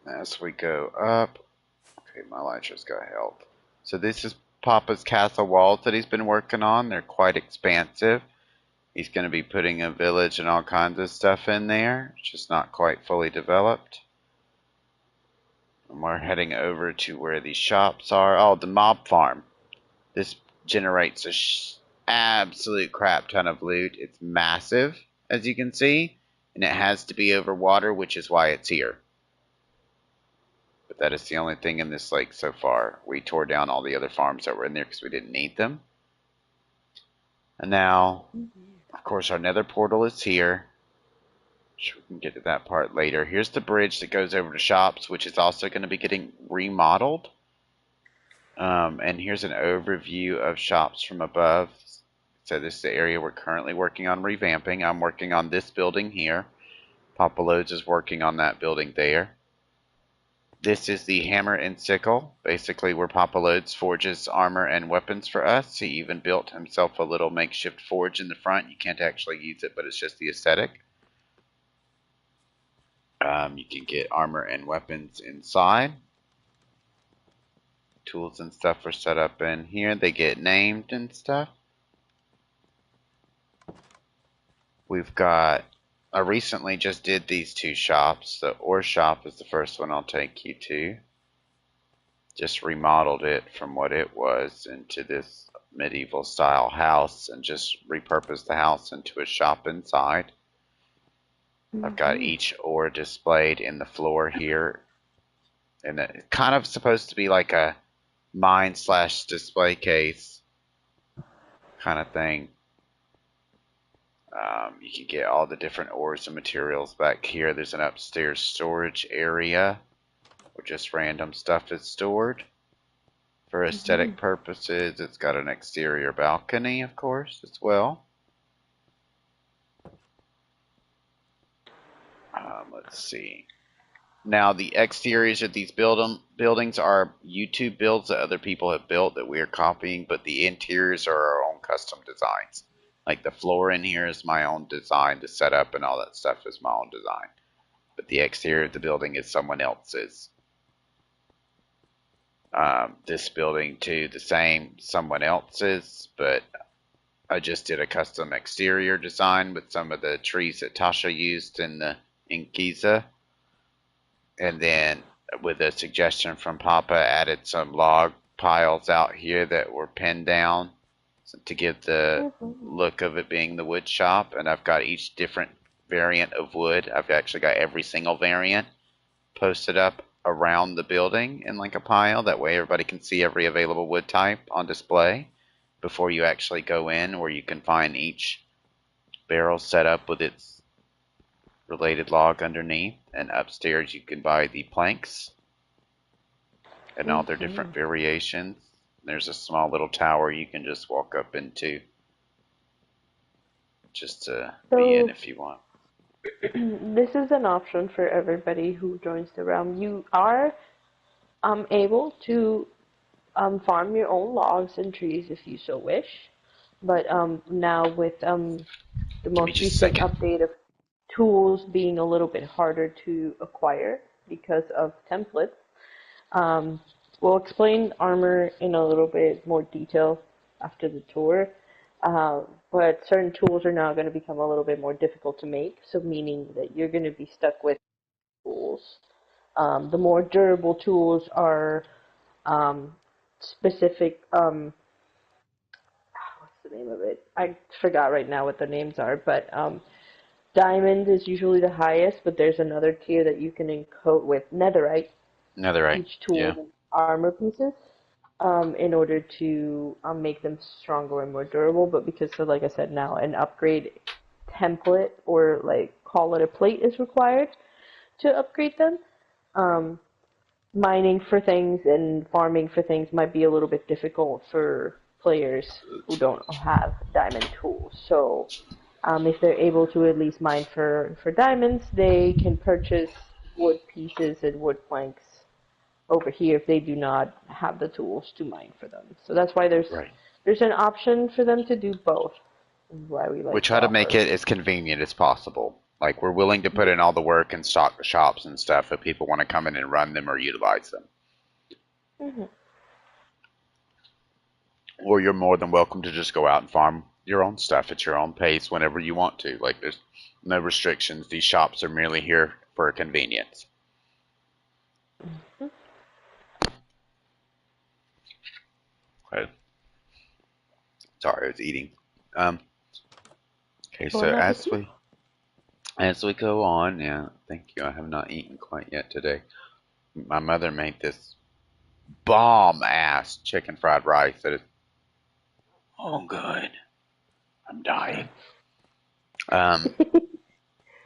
As we go up, okay, my light just got help. So this is Papa's castle walls that he's been working on. They're quite expansive. He's going to be putting a village and all kinds of stuff in there. It's just not quite fully developed. And we're heading over to where these shops are. Oh, the mob farm. This generates a absolute crap ton of loot. It's massive, as you can see, and it has to be over water, which is why it's here. But that is the only thing in this lake so far. We tore down all the other farms that were in there because we didn't need them. And now, of course, our nether portal is here. Sure, we can get to that part later. Here's the bridge that goes over to shops, which is also going to be getting remodeled. And here's an overview of shops from above. So this is the area we're currently working on revamping. I'm working on this building here. Papa Loads is working on that building there. This is the hammer and sickle, basically where Papa Loads forges armor and weapons for us. He even built himself a little makeshift forge in the front. You can't actually use it, but it's just the aesthetic. You can get armor and weapons inside. Tools and stuff are set up in here. They get named and stuff. We've got, I recently just did these two shops. The ore shop is the first one I'll take you to. Just remodeled it from what it was into this medieval style house and just repurposed the house into a shop inside. I've got each ore displayed in the floor here. And it's kind of supposed to be like a mine slash display case kind of thing. You can get all the different ores and materials back here. There's an upstairs storage area where just random stuff is stored. For aesthetic purposes, it's got an exterior balcony, of course, as well. Let's see. Now, the exteriors of these buildings are YouTube builds that other people have built that we are copying, but the interiors are our own custom designs. Like the floor in here is my own design, the setup and all that stuff is my own design. But the exterior of the building is someone else's. This building too, the same, someone else's, but I just did a custom exterior design with some of the trees that Tasha used in Giza. And then with a suggestion from Papa, added some log piles out here that were pinned down to give the look of it being the wood shop. And I've got each different variant of wood. I've actually got every single variant posted up around the building in like a pile. That way everybody can see every available wood type on display before you actually go in, where you can find each barrel set up with its related log underneath. And upstairs you can buy the planks and all their different Mhm. variations. There's a small little tower you can just walk up into just to be in So if you want. this is an option for everybody who joins the realm. You are able to farm your own logs and trees if you so wish, but now with the Give me most just a recent second. update of tools being a little bit harder to acquire because of templates, um, we'll explain armor in a little bit more detail after the tour. Uh, but certain tools are now going to become a little bit more difficult to make, so meaning that you're going to be stuck with tools. The more durable tools are specific. What's the name of it? I forgot right now what the names are, but diamond is usually the highest, but there's another tier that you can encode with netherite. Netherite. Each tool Yeah. is armor pieces in order to make them stronger and more durable. But because, so like I said, now an upgrade template or like call it a plate is required to upgrade them. Um, Mining for things and farming for things might be a little bit difficult for players who don't have diamond tools. So if they're able to at least mine for diamonds, they can purchase wood pieces and wood planks over here if they do not have the tools to mine for them. So that's why Right. there's an option for them to do both. Is why we We like to try to make offer. it as convenient as possible. Like we're willing to put in all the work and stock the shops and stuff if people want to come in and run them or utilize them. Mm-hmm. Or you're more than welcome to just go out and farm your own stuff at your own pace whenever you want to. Like there's no restrictions. These shops are merely here for convenience. Okay. Sorry, I was eating. Um, okay, so Bon appetit. as we go on, yeah, thank you. I have not eaten quite yet today. My mother made this bomb ass chicken fried rice that is oh good. I'm dying. Um,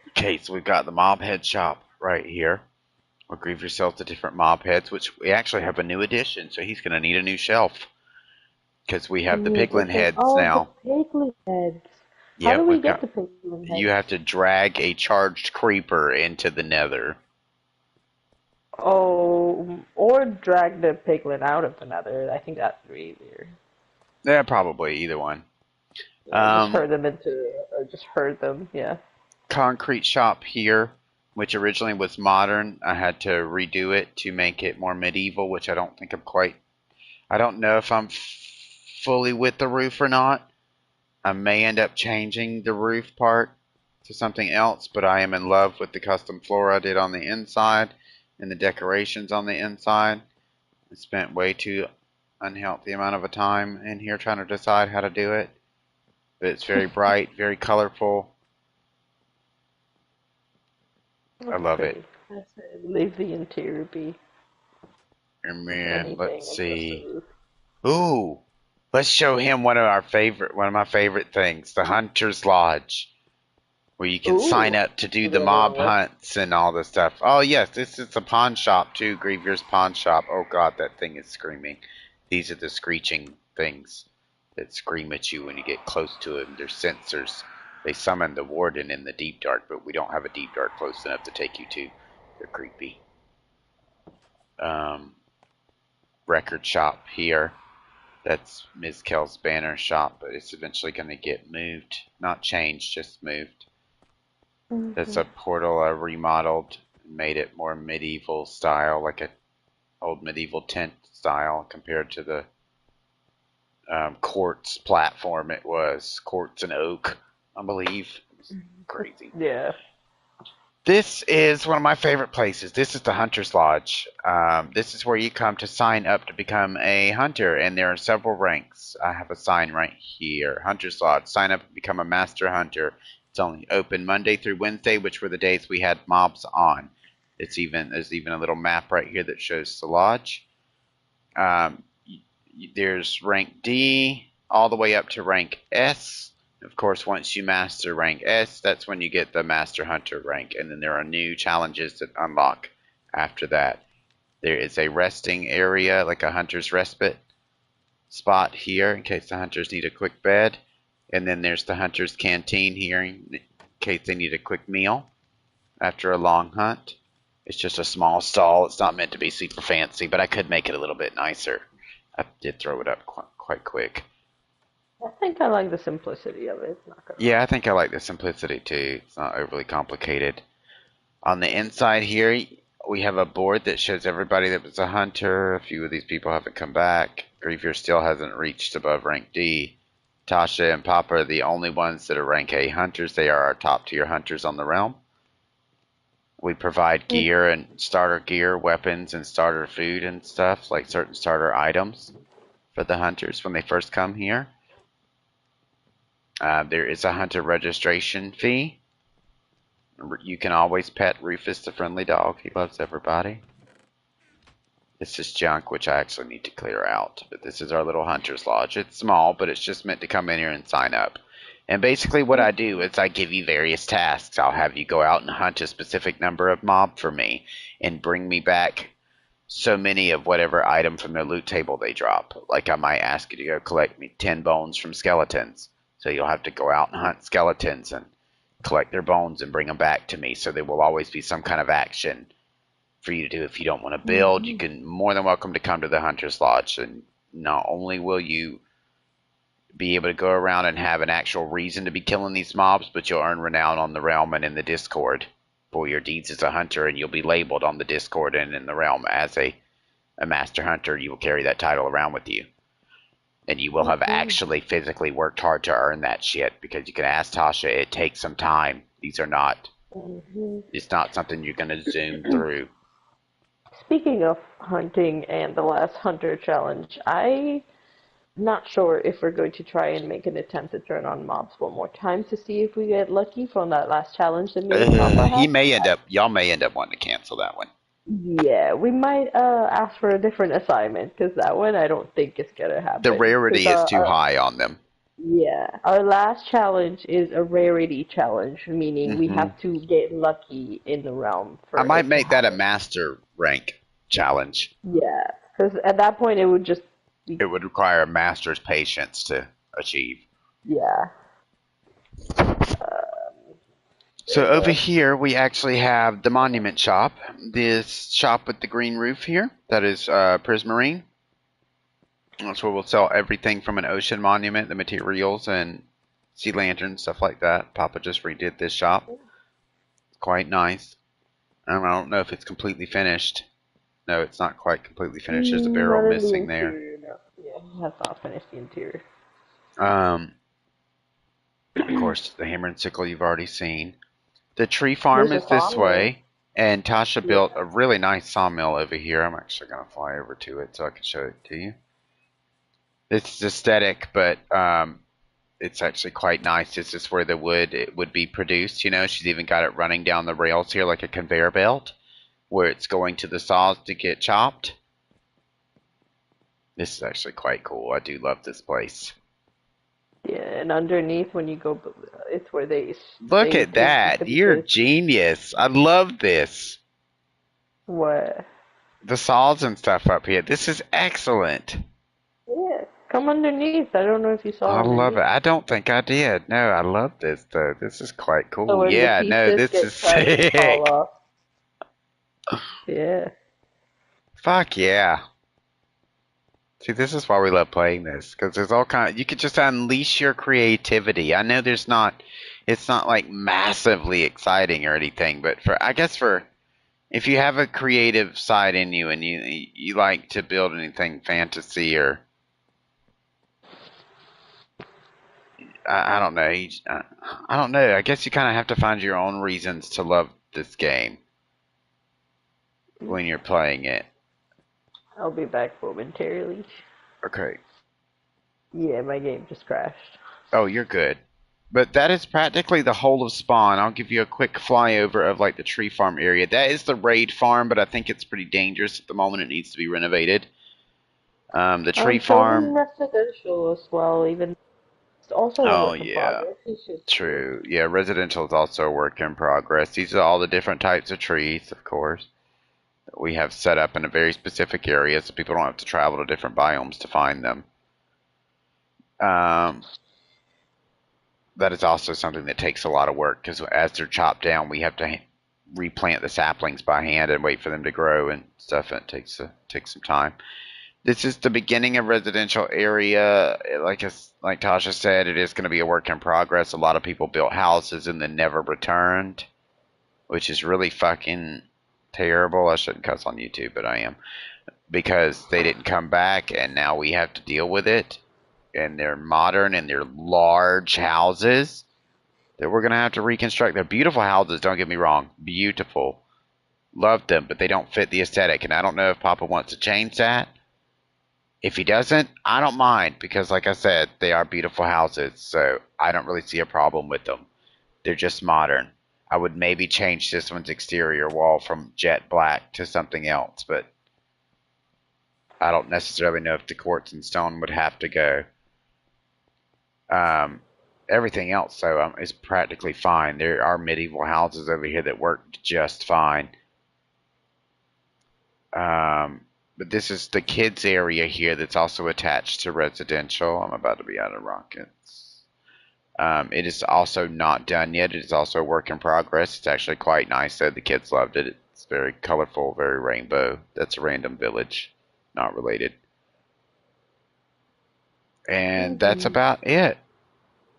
okay, so we've got the mob head shop right here. Or grieve yourself to different mob heads, which we actually have a new addition, so he's going to need a new shelf because we have the New piglin addition. heads Oh, the now. piglet heads. How Yeah, do we we've get got. the piglet You heads? have to drag a charged creeper into the nether. Oh, or drag the piglet out of the nether. I think that's easier. Yeah, probably either one. Yeah, just Um, herd them into, or just herd them. Yeah. concrete shop here, which originally was modern. I had to redo it to make it more medieval, which I don't think I'm quite. I don't know if I'm fully with the roof or not. I may end up changing the roof part to something else, but I am in love with the custom floor I did on the inside and the decorations on the inside. I spent way too unhealthy amount of a time in here trying to decide how to do it. But it's very bright, very colorful. I That's love it. pretty. That's it. Leave the interior be. And If man, let's anything, and just the see. roof. Ooh, let's show him one of my favorite things, the Hunter's Lodge, where you can sign Ooh. up to do Does the everyone mob work? hunts and all this stuff. Oh yes, this is a pawn shop too, Griever's pawn shop. Oh god, that thing is screaming. These are the screeching things that scream at you when you get close to them. They're sensors. They summon the warden in the deep dark, but we don't have a deep dark close enough to take you to. They're creepy. Um, record shop here. That's Ms. Kell's banner shop, but it's eventually going to get moved. Not changed, just moved. That's Mm-hmm. a portal I remodeled and made it more medieval style, like a old medieval tent style compared to the quartz platform it was. Quartz and oak, I believe. It was crazy. Yeah. This is one of my favorite places. This is the Hunter's Lodge. This is where you come to sign up to become a hunter, and there are several ranks. I have a sign right here. Hunter's Lodge. Sign up and become a master hunter. It's only open Monday through Wednesday, which were the days we had mobs on. There's even a little map right here that shows the lodge. Um, there's rank D all the way up to rank S. Of course, once you master rank S, that's when you get the Master Hunter rank, and then there are new challenges that unlock after that. There is a resting area, like a hunter's respite spot here in case the hunters need a quick bed. And then there's the hunter's canteen here in case they need a quick meal after a long hunt. It's just a small stall. It's not meant to be super fancy, but I could make it a little bit nicer. I did throw it up quite quick. I think I like the simplicity of it. Not gonna Yeah, lie. I think I like the simplicity too. It's not overly complicated. On the inside here, we have a board that shows everybody that was a hunter. A few of these people haven't come back. Grievier still hasn't reached above rank D. Tasha and Papa are the only ones that are rank A hunters. They are our top tier hunters on the realm. We provide gear and starter gear, weapons, and starter food and stuff, like certain starter items for the hunters when they first come here. There is a hunter registration fee. You can always pet Rufus the friendly dog. He loves everybody. This is junk, which I actually need to clear out. But this is our little hunter's lodge. It's small, but it's just meant to come in here and sign up. And basically what I do is I give you various tasks. I'll have you go out and hunt a specific number of mob for me and bring me back so many of whatever item from their loot table they drop. Like I might ask you to go collect me 10 bones from skeletons. So you'll have to go out and hunt skeletons and collect their bones and bring them back to me. So there will always be some kind of action for you to do. If you don't want to build, you can more than welcome to come to the Hunter's Lodge. And not only will you be able to go around and have an actual reason to be killing these mobs, but you'll earn renown on the realm and in the Discord for your deeds as a hunter, and you'll be labeled on the Discord and in the realm as a master hunter. You will carry that title around with you. And you will have actually physically worked hard to earn that shit, because you can ask Tasha, it takes some time. These are not, it's not something you're going to zoom through. Speaking of hunting and the last hunter challenge, I'm not sure if we're going to try and make an attempt to turn on mobs one more time to see if we get lucky from that last challenge that me and Papa had. Y'all may end up wanting to cancel that one. Yeah, we might ask for a different assignment, because that one I don't think is gonna happen. The rarity is too high on them. Yeah, our last challenge is a rarity challenge, meaning we have to get lucky in the realm. I might make that a master rank challenge. Yeah, because at that point it would just be... It would require a master's patience to achieve. Yeah. So over here we actually have the monument shop. This shop with the green roof here, that is Prismarine. That's where we'll sell everything from an ocean monument, the materials and sea lanterns, stuff like that. Papa just redid this shop. Quite nice. I don't know if it's completely finished. No, it's not quite completely finished. There's a barrel missing there. No. Yeah, he has not finished the interior. Of course, the hammer and sickle you've already seen. The tree farm is this way, and Tasha built a really nice sawmill over here. I'm actually going to fly over to it so I can show it to you. It's aesthetic, but it's actually quite nice. This is where the wood would be produced. You know, she's even got it running down the rails here like a conveyor belt, where it's going to the saws to get chopped. This is actually quite cool. I do love this place. Yeah, and underneath when you go, it's where they... Look at that. You're a genius. I love this. What? The saws and stuff up here. This is excellent. Yeah, come underneath. I don't know if you saw. I love it. I don't think I did. No, I love this though. This is quite cool. So yeah, no, this is sick. Yeah. Fuck yeah. See, this is why we love playing this, because there's all kind of, you could just unleash your creativity. I know it's not like massively exciting or anything, but I guess if you have a creative side in you and you like to build anything fantasy or I don't know. I don't know. I guess you kind of have to find your own reasons to love this game when you're playing it. I'll be back momentarily. Okay. Yeah, my game just crashed. Oh, you're good. But that is practically the whole of Spawn. I'll give you a quick flyover of like the tree farm area. That is the raid farm, but I think it's pretty dangerous at the moment. It needs to be renovated. The tree farm. Residential as well, even. It's also a work in progress. True. Yeah, residential is also a work in progress. These are all the different types of trees, of course, that we have set up in a very specific area so people don't have to travel to different biomes to find them. Um, that is also something that takes a lot of work because as they're chopped down, we have to replant the saplings by hand and wait for them to grow and stuff. And it takes some time. This is the beginning of residential area. Like Tasha said, it is going to be a work in progress. A lot of people built houses and then never returned, which is really fucking terrible. I shouldn't cuss on YouTube, but I am, because they didn't come back, and now we have to deal with it. And they're modern and they're large houses that we're going to have to reconstruct. They're beautiful houses, don't get me wrong. Beautiful. Love them, but they don't fit the aesthetic. And I don't know if Papa wants to change that. If he doesn't, I don't mind, because like I said, they are beautiful houses, so I don't really see a problem with them. They're just modern. I would maybe change this one's exterior wall from jet black to something else, but I don't necessarily know if the quartz and stone would have to go. Everything else, though, is practically fine. There are medieval houses over here that work just fine. But this is the kids area here that's also attached to residential. I'm about to be out of rockets. It is also not done yet. It is also a work in progress. It's actually quite nice, though. The kids loved it. It's very colorful, very rainbow. That's a random village, not related. And that's about it.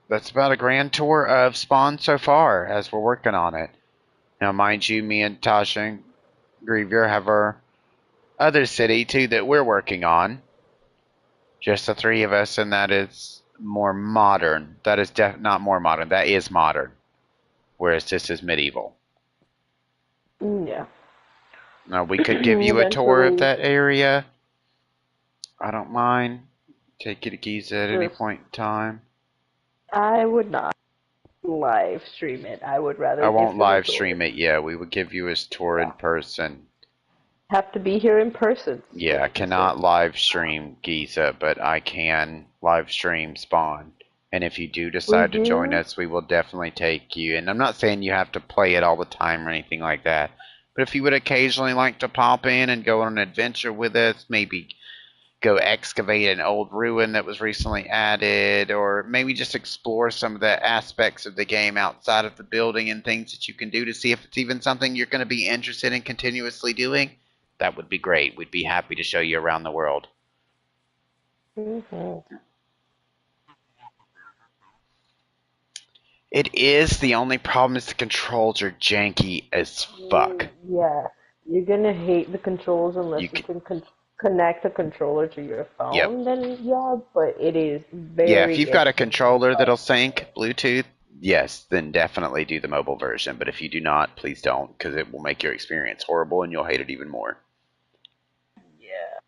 That's about a grand tour of Spawn so far as we're working on it. Now, mind you, me and Tasha and Grievier have our other city, too, that we're working on. Just the three of us, and that is more modern. That is not more modern. That is modern. Whereas this is medieval. Yeah. Now, we could give you a tour of that area. I don't mind. Take you to Giza at any point in time. I would not live stream it. I would rather. I won't live stream it. Yeah, we would give you a tour in person. Have to be here in person. Yeah, I cannot live stream Giza, but I can live stream Spawn. And if you do decide to join us, we will definitely take you. And I'm not saying you have to play it all the time or anything like that. But if you would occasionally like to pop in and go on an adventure with us, maybe go excavate an old ruin that was recently added, or maybe just explore some of the aspects of the game outside of the building and things that you can do to see if it's even something you're going to be interested in continuously doing, that would be great. We'd be happy to show you around the world. It is. The only problem is the controls are janky as fuck. Yeah, you're gonna hate the controls unless you can connect a controller to your phone. Yep. Then yeah, but it is very. Yeah, if you've got a controller that'll sync Bluetooth, yes, then definitely do the mobile version. But if you do not, please don't, because it will make your experience horrible and you'll hate it even more. Yeah.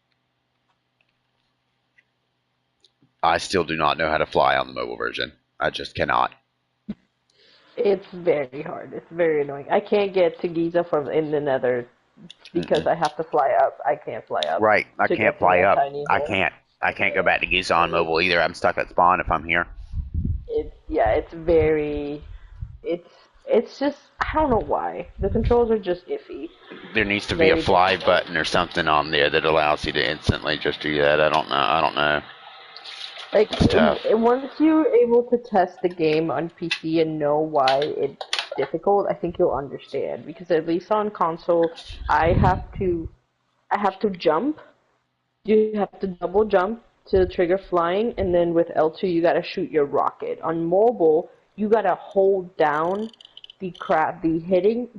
I still do not know how to fly on the mobile version. I just cannot. It's very hard. It's very annoying. I can't get to Giza from in the Nether because I have to fly up. I can't fly up. Right, I can't fly up. I can't go back to Giza on mobile either. I'm stuck at spawn if I'm here. It's very. It's just, I don't know why. The controls are just iffy. There needs to be a fly button or something on there that allows you to instantly just do that. I don't know. Like, once you're able to test the game on PC and know why it's difficult, I think you'll understand. Because at least on console, I have to jump. You have to double jump to trigger flying, and then with L2 you gotta shoot your rocket. On mobile, you gotta hold down the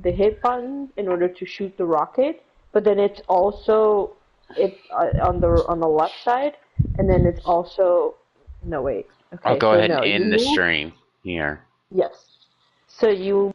hit button in order to shoot the rocket. But then it's also on the left side, and then it's also. No, wait. Okay, I'll go ahead and end the stream here. Yes. So you